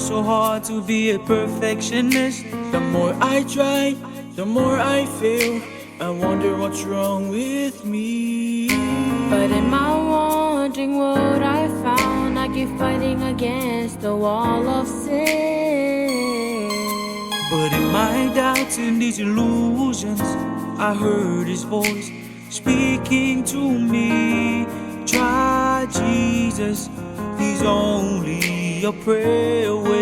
so hard to be a perfectionist. The more I try, the more I fail. I wonder what's wrong with me. But in my wandering world I found I keep fighting against the wall of sin. But in my doubts and these illusions, I heard his voice speaking to me. Try Jesus, he's only a prayer away.